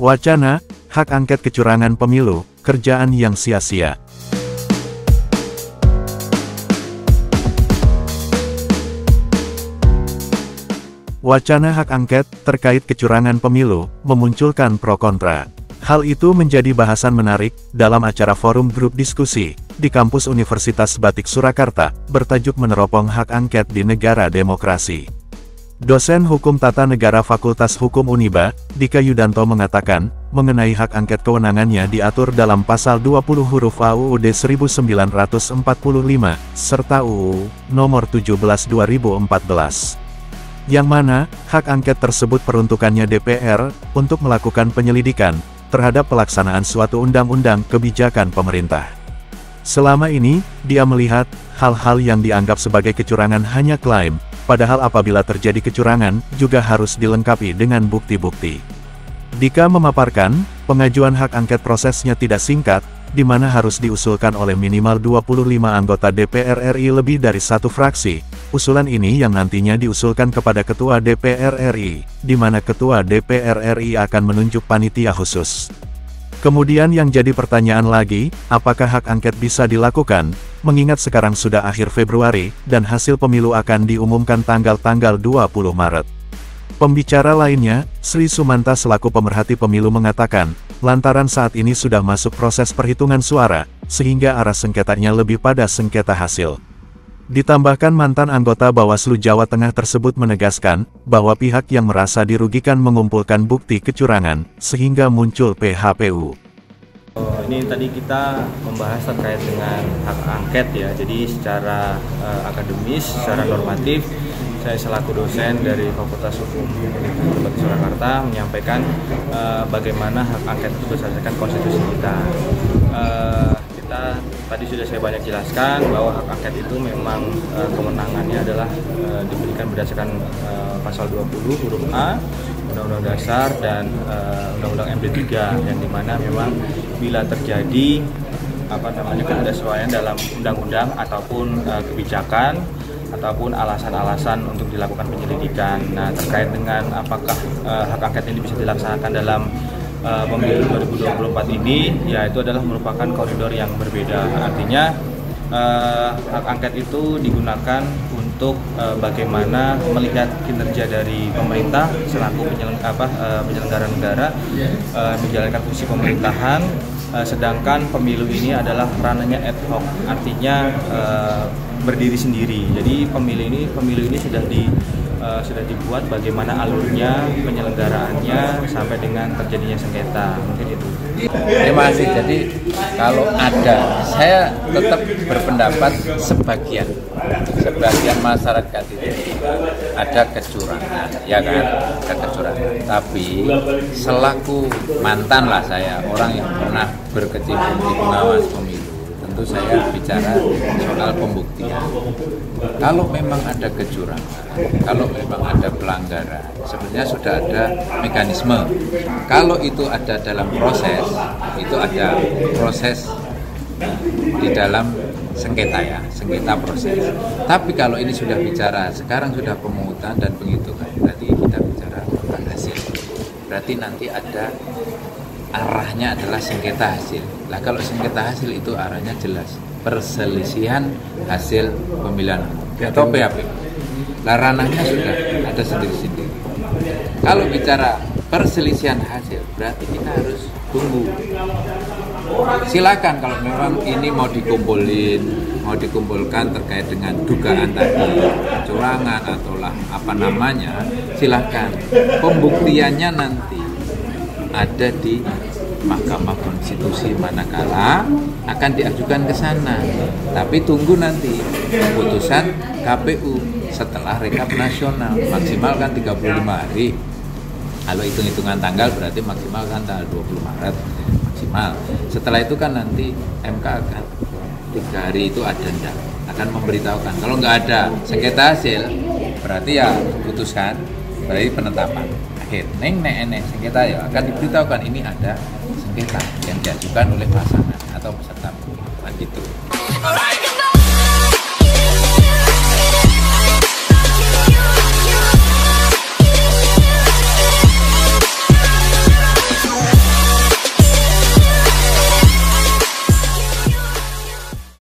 Wacana, hak angket kecurangan pemilu, kerjaan yang sia-sia. Wacana hak angket terkait kecurangan pemilu memunculkan pro kontra. Hal itu menjadi bahasan menarik dalam acara forum grup diskusi di kampus Universitas Batik Surakarta bertajuk Meneropong Hak Angket di Negara Demokrasi. Dosen Hukum Tata Negara Fakultas Hukum Uniba, Dika Yudanto mengatakan, mengenai hak angket kewenangannya diatur dalam pasal 20 huruf A UUD 1945 serta UU Nomor 17 2014. Yang mana, hak angket tersebut peruntukannya DPR, untuk melakukan penyelidikan, terhadap pelaksanaan suatu undang-undang kebijakan pemerintah. Selama ini, dia melihat, hal-hal yang dianggap sebagai kecurangan hanya klaim, padahal apabila terjadi kecurangan, juga harus dilengkapi dengan bukti-bukti. Dika memaparkan, pengajuan hak angket prosesnya tidak singkat, di mana harus diusulkan oleh minimal 25 anggota DPR RI lebih dari satu fraksi. Usulan ini yang nantinya diusulkan kepada Ketua DPR RI, di mana Ketua DPR RI akan menunjuk panitia khusus. Kemudian yang jadi pertanyaan lagi, apakah hak angket bisa dilakukan, mengingat sekarang sudah akhir Februari, dan hasil pemilu akan diumumkan tanggal 20 Maret. Pembicara lainnya, Sri Sumanta selaku pemerhati pemilu mengatakan, lantaran saat ini sudah masuk proses perhitungan suara, sehingga arah sengketanya lebih pada sengketa hasil. Ditambahkan mantan anggota Bawaslu Jawa Tengah tersebut menegaskan, bahwa pihak yang merasa dirugikan mengumpulkan bukti kecurangan, sehingga muncul PHPU. Ini tadi kita membahas terkait dengan hak angket ya, jadi secara akademis, secara normatif, saya selaku dosen dari Fakultas Hukum Universitas Batik Surakarta menyampaikan bagaimana hak angket itu berdasarkan konstitusi kita. Tadi sudah saya banyak jelaskan bahwa hak angket itu memang kewenangannya adalah diberikan berdasarkan pasal 20 huruf A Undang-Undang Dasar dan Undang-Undang MD 3 yang dimana memang bila terjadi ketidaksesuaian dalam undang-undang ataupun kebijakan ataupun alasan-alasan untuk dilakukan penyelidikan. Nah, terkait dengan apakah hak angket ini bisa dilaksanakan dalam pemilu 2024 ini, ya itu adalah merupakan koridor yang berbeda. Artinya hak angket itu digunakan untuk bagaimana melihat kinerja dari pemerintah selaku penyelenggara negara menjalankan fungsi pemerintahan, sedangkan pemilu ini adalah ranahnya ad hoc, artinya berdiri sendiri. Jadi pemilu ini sudah dibuat bagaimana alurnya, penyelenggaraannya sampai dengan terjadinya sengketa, mungkin itu. Terima kasih. Jadi kalau ada, saya tetap berpendapat sebagian masyarakat itu ada kecurangan, ya kan, ada kecurangan. Tapi selaku mantan lah saya, orang yang pernah berkecimpung di pengawas pemilu, tentu saya bicara soal pembuktian. Kalau memang ada kecurangan, kalau memang ada pelanggaran, sebenarnya sudah ada mekanisme. Kalau itu ada dalam proses, itu ada proses di dalam sengketa ya, sengketa proses. Tapi kalau ini sudah bicara, sekarang sudah pemungutan dan penghitungan, berarti kita bicara tentang hasil. Berarti nanti ada arahnya adalah sengketa hasil. Nah, kalau sengketa hasil itu arahnya jelas, perselisihan hasil pemilihan atau PHP. Nah, ranahnya sudah ada sendiri-sendiri. Kalau bicara perselisihan hasil, berarti kita harus tunggu. Silakan kalau memang ini mau dikumpulkan terkait dengan dugaan tadi, kecurangan atau apa namanya, silakan. Pembuktiannya nanti ada di Mahkamah Konstitusi manakala akan diajukan ke sana. Tapi tunggu nanti keputusan KPU setelah rekap nasional, maksimal kan 35 hari. Kalau hitung-hitungan tanggal berarti maksimal kan tanggal 20 Maret maksimal. Setelah itu kan nanti MK akan 3 hari itu adenda, akan memberitahukan. Kalau nggak ada sengketa hasil, berarti ya putuskan, berarti penetapan akhir. Neng sengketa ya akan diberitahukan ini ada sengketa yang diajukan oleh pasangan atau peserta pemilu. Gitu.